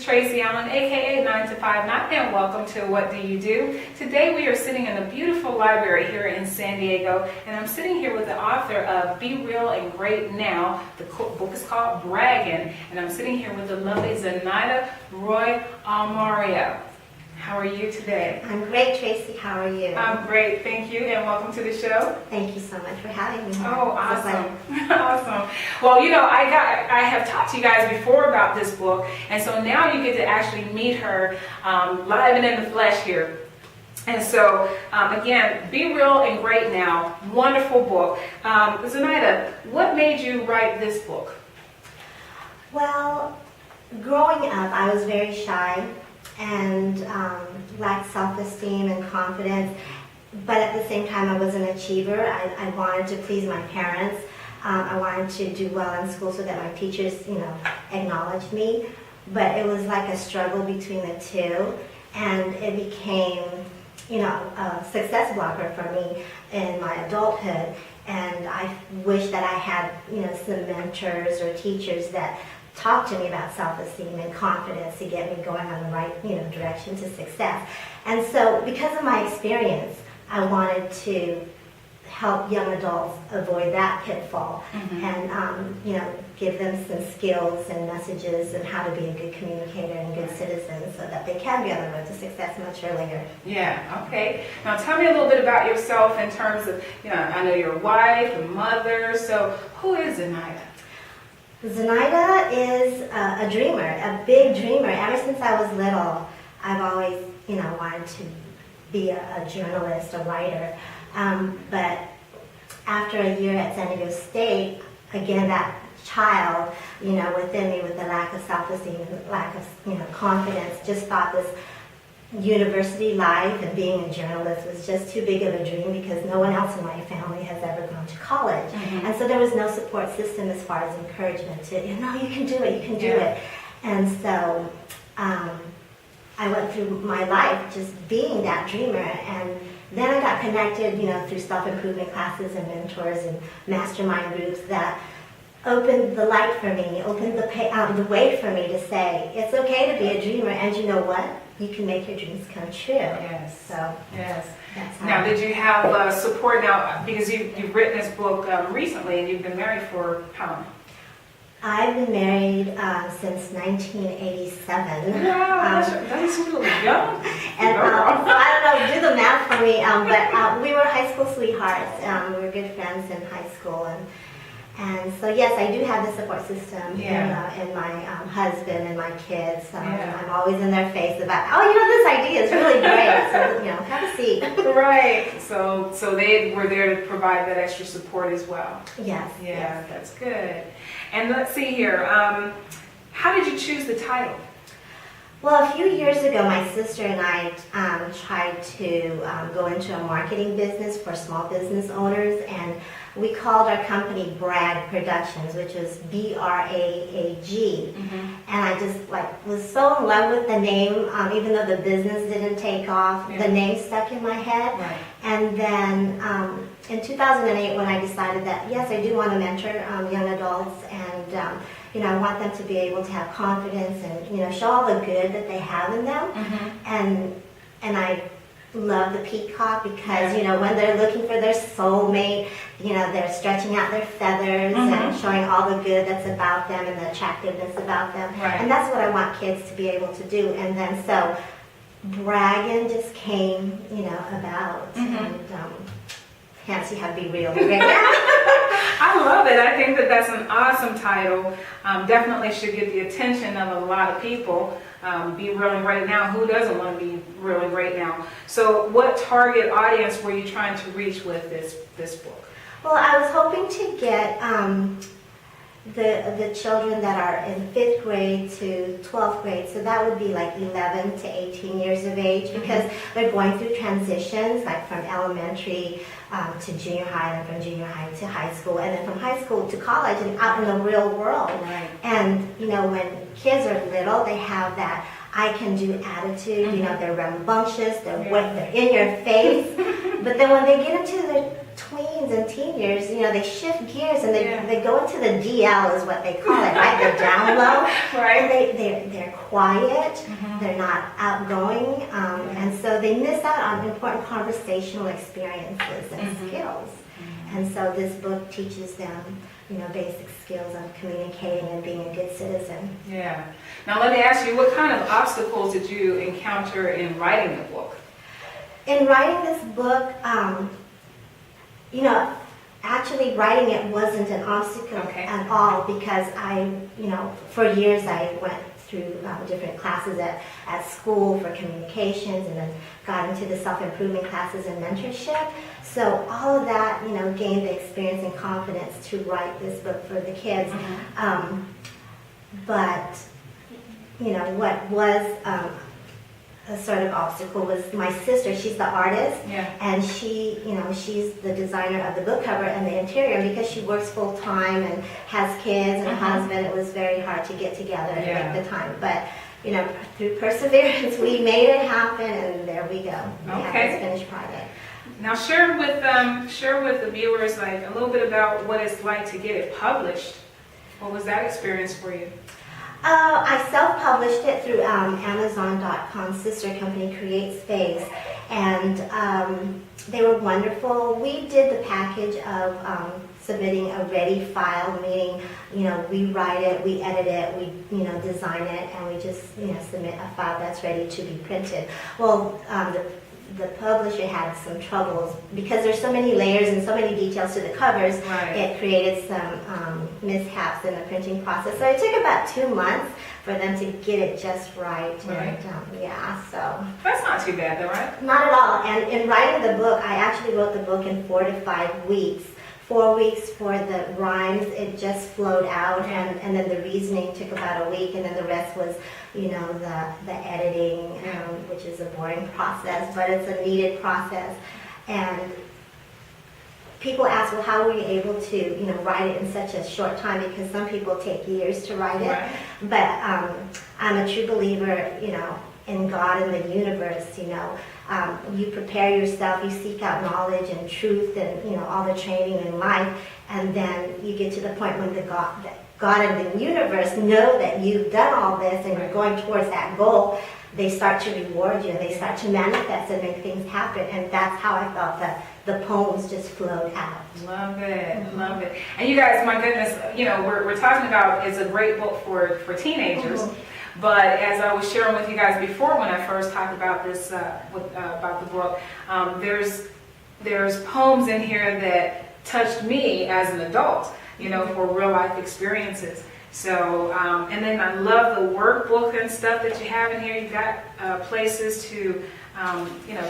Tracy, aka 9 to 5 Not, and welcome to What Do You Do? Today we are sitting in a beautiful library here in San Diego, and I'm sitting here with the author of Be Real and Great Now. The book is called BRAGN, and I'm sitting here with the lovely Zenaida Roy-Almario. How are you today? I'm great, Tracy. How are you? I'm great, thank you, and welcome to the show. Thank you so much for having me. Oh, awesome. Awesome. Well, you know, I have talked to you guys before about this book, and so now you get to actually meet her live and in the flesh here. And so, again, Be Real and Great Now, wonderful book. Zenaida, what made you write this book? Well, growing up, I was very shy and lacked self-esteem and confidence, but at the same time I was an achiever. I wanted to please my parents. I wanted to do well in school so that my teachers, acknowledged me, but it was like a struggle between the two, and it became, a success blocker for me in my adulthood. And I wish that I had, some mentors or teachers that talk to me about self-esteem and confidence to get me going on the right, direction to success. And so, because of my experience, I wanted to help young adults avoid that pitfall, and give them some skills and messages and how to be a good communicator and good citizen so that they can be on the road to success much earlier. Yeah, okay. Now tell me a little bit about yourself in terms of, I know you're a wife, a mother, so who is Zenaida? Zenaida is a dreamer, a big dreamer. Ever since I was little, I've always, wanted to be a journalist, a writer. But after a year at San Diego State, again, that child, within me with the lack of self-esteem and lack of, confidence, just thought this university life and being a journalist was just too big of a dream because no one else in my family has ever gone to college. And so there was no support system as far as encouragement to, you can do it, you can do it. And so I went through my life just being that dreamer, and then I got connected, through self-improvement classes and mentors and mastermind groups that opened the light for me, opened the way for me to say, it's okay to be a dreamer, and you know what? You can make your dreams come true. Yes. So, yes. That's how. Now, did you have support now, because you've written this book recently, and you've been married for how long? I've been married since 1987. Wow, that's really young. And so I don't know, do the math for me, but we were high school sweethearts. We were good friends in high school. And so, yes, I do have the support system in my husband and my kids. I'm always in their face about, this idea is really great. So, have a seat. Right. So they were there to provide that extra support as well. Yes. Yeah, yes. That's good. And let's see here. How did you choose the title? Well, a few years ago, my sister and I tried to go into a marketing business for small business owners, and we called our company BRAG Productions, which is B-R-A-A-G. And I just was so in love with the name, even though the business didn't take off, the name stuck in my head. Right. And then in 2008, when I decided that, yes, I do want to mentor young adults and I want them to be able to have confidence and, show all the good that they have in them. And I love the peacock because, when they're looking for their soulmate, they're stretching out their feathers and showing all the good that's about them and the attractiveness about them. Right. And that's what I want kids to be able to do. And then so BRAGN just came, about. And hence you have Be Real right now. I love it. I think that that's an awesome title. Definitely should get the attention of a lot of people. Be real right now. Who doesn't want to be real right now? So what target audience were you trying to reach with this book? Well, I was hoping to get the children that are in 5th grade to 12th grade, so that would be like 11 to 18 years of age, because they're going through transitions, like from elementary to junior high, and from junior high to high school, and then from high school to college and out in the real world. Right. And, when kids are little, they have that I can do attitude, they're rambunctious, they're in your face, but then when they get into the tweens and teen years, they shift gears and they go into the DL is what they call it, right? The down low. Right. And they're quiet, they're not outgoing, and so they miss out on important conversational experiences and skills. And so this book teaches them, basic skills of communicating and being a good citizen. Yeah. Now let me ask you, what kind of obstacles did you encounter in writing the book? In writing this book, actually writing it wasn't an obstacle at all, because for years I went through different classes at school for communications, and then got into the self-improvement classes and mentorship. So all of that, gained the experience and confidence to write this book for the kids. But, what was a sort of obstacle was my sister. She's the artist, and she, she's the designer of the book cover and the interior. Because she works full time and has kids and a husband, it was very hard to get together and make the time. But through perseverance, we made it happen, and there we go. We have this finished project. Now share with the viewers a little bit about what it's like to get it published. What was that experience for you? I self-published it through Amazon.com's sister company, Create Space, and they were wonderful. We did the package of submitting a ready file, meaning, we write it, we edit it, we, design it, and we just, submit a file that's ready to be printed. Well, the publisher had some troubles because there's so many layers and so many details to the covers. It created some mishaps in the printing process. So it took about 2 months for them to get it just right. And, so that's not too bad, though, right? Not at all. And in writing the book, I actually wrote the book in 4 to 5 weeks. 4 weeks for the rhymes, it just flowed out, and then the reasoning took about a week, and then the rest was, the editing, which is a boring process, but it's a needed process. And people ask, well, how were you able to, write it in such a short time? Because some people take years to write it. But I'm a true believer, in God and the universe. You prepare yourself, you seek out knowledge and truth and all the training in life, and then you get to the point when God and the universe know that you've done all this and you're going towards that goal. They start to reward you, and they start to manifest and make things happen. And that's how I felt that the poems just flowed out. Love it, love it. And you guys, my goodness, we're talking about, it's a great book for teenagers. But as I was sharing with you guys before, when I first talked about this, about the book, there's poems in here that touched me as an adult, for real life experiences. So, and then I love the workbook and stuff that you have in here. You've got places to,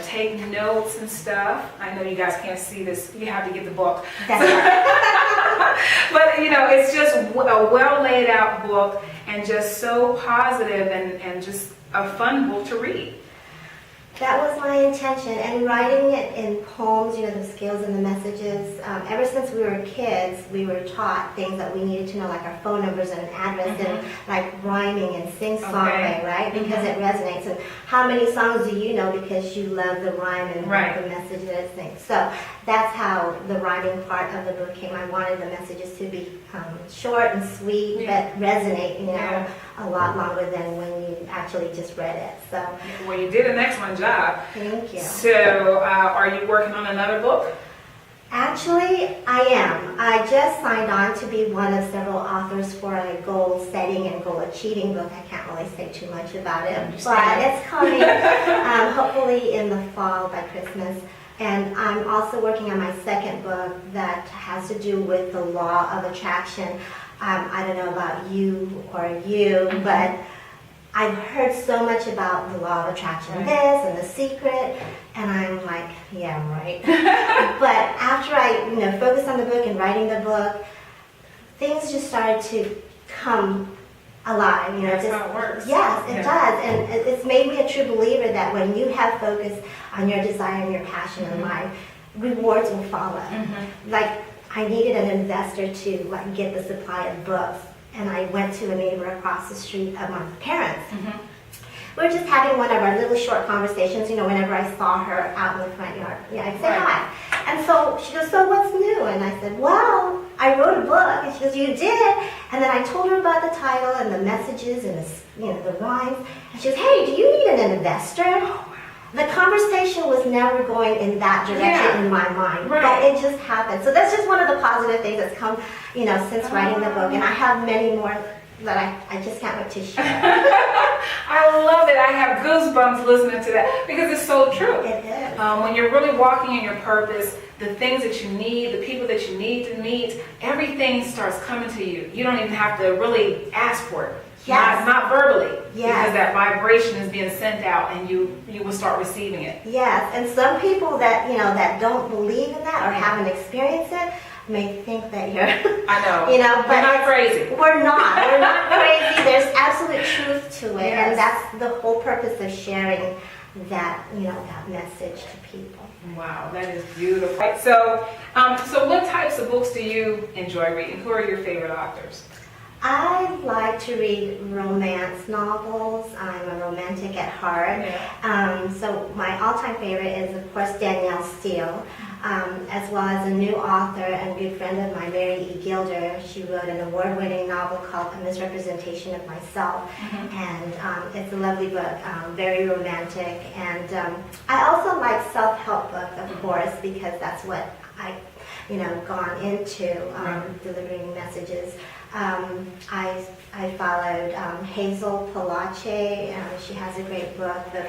take notes and stuff. I know you guys can't see this. You have to get the book. That's right. But, it's just a well laid out book, and just so positive, and just a fun book to read. That was my intention, and writing it in poems, the skills and the messages. Ever since we were kids, we were taught things that we needed to know, like our phone numbers and address, and like rhyming and sing-songing, right? Because it resonates. And how many songs do you know because you love the rhyme and the messages, things. So that's how the writing part of the book came. I wanted the messages to be short and sweet, but resonate, a lot longer than when you actually just read it. So, well, you did an excellent job. Thank you. So, are you working on another book? Actually, I am. I just signed on to be one of several authors for a goal setting and goal achieving book. I can't really say too much about it, but it's coming hopefully in the fall by Christmas. And I'm also working on my second book that has to do with the law of attraction. I don't know about you, but I've heard so much about the law of attraction, this and The Secret, and I'm like, yeah, right. But after I, focused on the book and writing the book, things just started to come alive. That's how it works. Yes, it does, and it's made me a true believer that when you have focus on your desire and your passion in life, rewards will follow. Like, I needed an investor to get the supply of books. And I went to a neighbor across the street of my parents. We were just having one of our little short conversations, whenever I saw her out in the front yard. I'd say hi. And so she goes, so what's new? And I said, well, I wrote a book. And she goes, you did? And then I told her about the title and the messages and the rhymes. And she goes, hey, do you need an investor? The conversation was never going in that direction in my mind, but it just happened. So that's just one of the positive things that's come, since writing the book. And I have many more that I just can't wait to share. I love it. I have goosebumps listening to that because it's so true. It is. When you're really walking in your purpose, the things that you need, the people that you need to meet, everything starts coming to you. You don't even have to really ask for it. Yes. Not verbally, yes. Because that vibration is being sent out, and you will start receiving it. Yes, and some people that that don't believe in that or haven't experienced it may think that you're. I know. But we're not crazy. We're not. We're not crazy. There's absolute truth to it, Yes. and that's the whole purpose of sharing that that message to people. Wow, that is beautiful. Right, so what types of books do you enjoy reading? Who are your favorite authors? I like to read romance novels. I'm a romantic at heart. So my all-time favorite is, of course, Danielle Steele, as well as a new author and good friend of mine, Mary E. Gilder. She wrote an award-winning novel called A Misrepresentation of Myself, and it's a lovely book, very romantic. And I also like self-help books, of course, because that's what I, gone into delivering messages. I followed Hazel Palache. She has a great book, The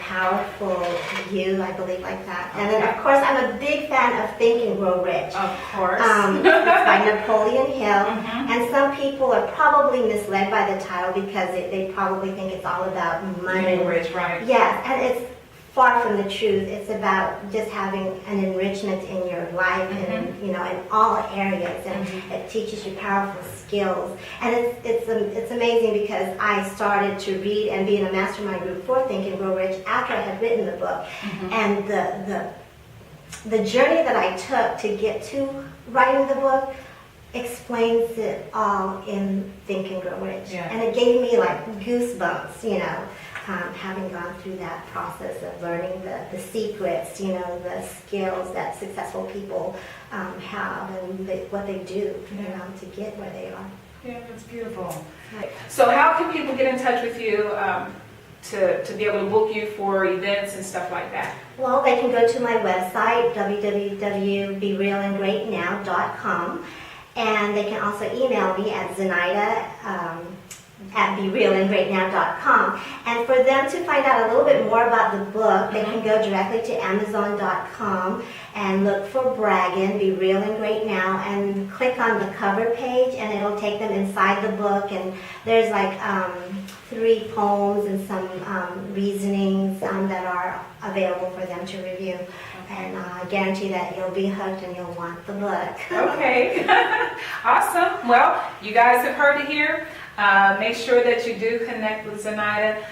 Powerful You, I believe, like that. And then, of course, I'm a big fan of Think and Grow Rich. Of course. It's by Napoleon Hill. And some people are probably misled by the title because they probably think it's all about money. Being rich, right. Yes, and it's far from the truth. It's about just having an enrichment in your life and in all areas, and it teaches you powerful skills. And it's amazing because I started to read and be in a mastermind group for Think and Grow Rich after I had written the book, and the journey that I took to get to writing the book explains it all in Think and Grow Rich, and it gave me like goosebumps, having gone through that process of learning the secrets, the skills that successful people have and what they do, to get where they are. Yeah, that's beautiful. So how can people get in touch with you to be able to book you for events and stuff like that? Well, they can go to my website, www.berealandgreatnow.com, and they can also email me at Zenaida at BeRealAndGreatNow.com. And for them to find out a little bit more about the book, they can go directly to Amazon.com and look for BRAGN, Be Real and Great Now, and click on the cover page, and it'll take them inside the book. And there's like 3 poems and some reasonings that are available for them to review. And I guarantee that you'll be hooked and you'll want the book. Okay. Awesome. Well, you guys have heard it here. Make sure that you do connect with Zenaida.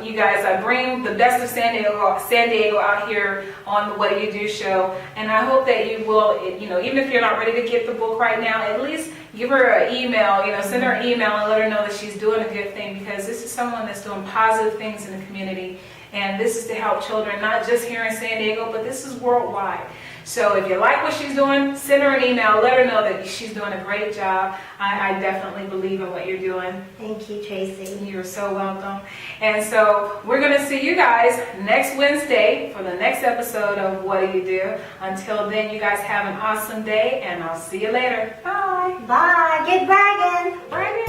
You guys, bring the best of San Diego out here on the What Do You Do show. And I hope that you will, even if you're not ready to get the book right now, at least give her an email, send her an email and let her know that she's doing a good thing, because this is someone that's doing positive things in the community. And this is to help children, not just here in San Diego, but this is worldwide. So if you like what she's doing, send her an email. Let her know that she's doing a great job. I definitely believe in what you're doing. Thank you, Tracy. You're so welcome. And so we're going to see you guys next Wednesday for the next episode of What Do You Do. Until then, you guys have an awesome day, and I'll see you later. Bye. Bye. Get bragging. Bye.